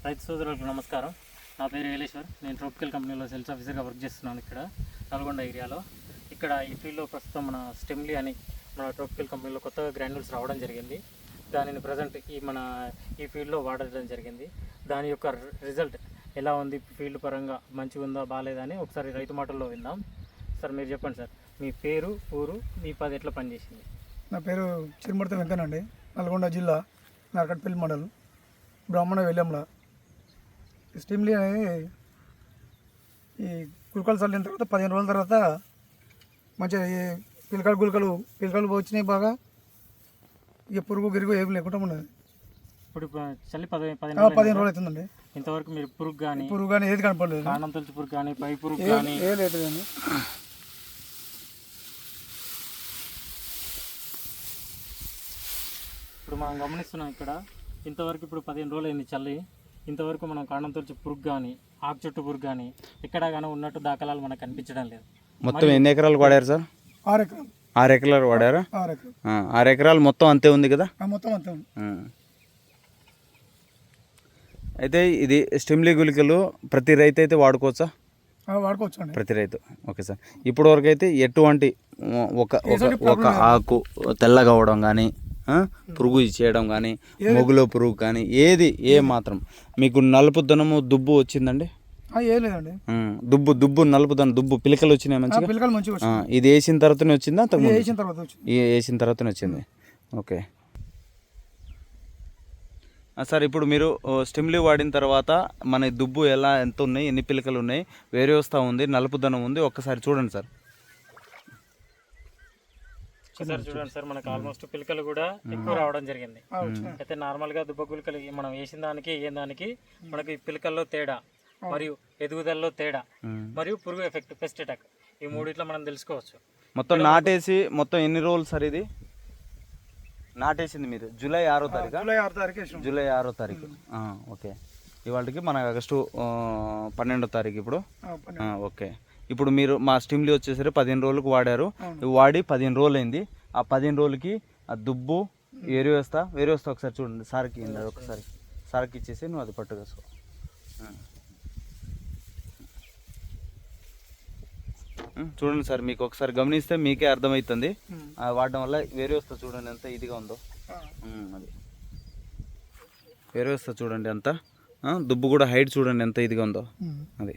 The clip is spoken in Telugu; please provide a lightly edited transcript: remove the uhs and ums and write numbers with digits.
రైతు సోదరులకు నమస్కారం. నా పేరు ఏలేశ్వర్. నేను ట్రోపికల్ కంపెనీలో సేల్స్ ఆఫీసర్గా వర్క్ చేస్తున్నాను ఇక్కడ నల్గొండ ఏరియాలో. ఇక్కడ ఈ ఫీల్డ్లో ప్రస్తుతం మన స్టెమ్లీ అని మన ట్రోపికల్ కంపెనీలో కొత్తగా గ్రాన్యూల్స్ రావడం జరిగింది. దానిని ప్రజెంట్ ఈ ఫీల్డ్లో వాడడం జరిగింది. దాని యొక్క రిజల్ట్ ఎలా ఉంది, ఫీల్డ్ పరంగా మంచిగా ఉందా బాగాలేదా అని ఒకసారి రైతు మాటల్లో విందాం. సార్ మీరు చెప్పండి సార్, మీ పేరు, ఊరు, మీ పది ఎట్లా పనిచేసింది? నా పేరు చిరుమూర్తి వెంకనండి, నల్గొండ జిల్లా నార్కట్పల్లి మండలం బ్రాహ్మణ వెల్లంల. స్టీమ్లీ అనేది ఈ గుళికలు చల్లిన తర్వాత 15 రోజుల తర్వాత మంచిగా ఈ పిలకలు వచ్చినాయి బాగా. ఇక పురుగు గిరుగు ఏం లేకుండా ఉన్నది. ఇప్పుడు చల్లి 15 రోజులు అవుతుందండి. ఇంతవరకు మీరు పురుగు కానీ ఏది కనపడలేదు. కాండం తొలచి పురుగు కానీ పై పురుగు కానీ ఏ లేదండి. ఇప్పుడు మనం గమనిస్తున్నాం ఇక్కడ ఇంతవరకు ఇప్పుడు 15 రోజులు అయింది చల్లి. ఇంతవరకు మనం కాండం తొలచి పురుగు కానీ ఆకు చుట్టు పురుగు కానీ ఎక్కడా కానీ ఉన్నట్టు దాఖలాలు మనకు కనిపించడం లేదు. మొత్తం ఎన్ని ఎకరాలు వాడారు సార్? 6 ఎకరాలు. 6 ఎకరాలు వాడారా? 6 ఎకరాలు మొత్తం అంతే ఉంది కదా? మొత్తం అంతే ఉంది. అయితే ఇది స్టెమ్లీ గుళికలు ప్రతి రైతు అయితే వాడుకోవచ్చా? వాడుకోవచ్చు అండి, ప్రతి రైతు. Okay sir. ఇప్పటి వరకు అయితే ఎటువంటి ఒక ఆకు తెల్లగా అవ్వడం కానీ, పురుగు చేయడం కానీ, మొగులో పురుగు కానీ ఏ మాత్రం మీకు నలుపుదనము దుబ్బు వచ్చిందండి? ఏ లేదండి. దుబ్బు నలుపుదనం దుబ్బు పిలకలు వచ్చినాయి మంచిగా? ఇది వేసిన తర్వాతనే వచ్చిందా? వేసిన తర్వాతనే వచ్చింది. ఓకే సార్, ఇప్పుడు మీరు స్టెమ్లీ వాడిన తర్వాత మన దుబ్బు ఎంత ఉన్నాయి, ఎన్ని పిలకలు ఉన్నాయి, వేరే వస్తూ ఉంది, నలుపుదనం ఉంది, ఒక్కసారి చూడండి సార్. చూడండి సార్, మనకు ఆల్మోస్ట్ పిలకలు కూడా ఎక్కువ రావడం జరిగింది. అయితే నార్మల్గా దుబ్బ పిలకలు మనం వేసిన దానికి మనకి పిలకల్లో తేడా మరియు ఎదుగుదలలో తేడా మరియు పురుగు ఎఫెక్ట్, పెస్ట్ అటాక్, ఈ మూడిట్లో మనం తెలుసుకోవచ్చు. మొత్తం నాటేసి మొత్తం ఎన్ని రోజులు సార్? ఇది నాటేసింది మీరు జూలై 6వ తారీఖు? జూలై 6వ తారీఖు. ఓకే. ఇవాళకి మన ఆగస్టు 12వ తారీఖు ఇప్పుడు. ఓకే. ఇప్పుడు మీరు మా స్టీమ్లీ వచ్చేసరి 15 రోజులకు వాడారు. వాడి 15 రోజులు అయింది. ఆ 15 రోజులకి ఆ దుబ్బు వేరే వస్తా ఒకసారి చూడండి సార్కి. ఒకసారి సార్కి ఇచ్చేసి నువ్వు అది పట్టుకోసుకో. చూడండి సార్, మీకు ఒకసారి గమనిస్తే మీకే అర్థమవుతుంది. వాడడం వల్ల వేరే వస్తా చూడండి ఎంత ఇదిగా ఉందో. అది వేరే వస్తా చూడండి ఎంత, దుబ్బు కూడా హైట్ చూడండి ఎంత ఇదిగా ఉందో. అది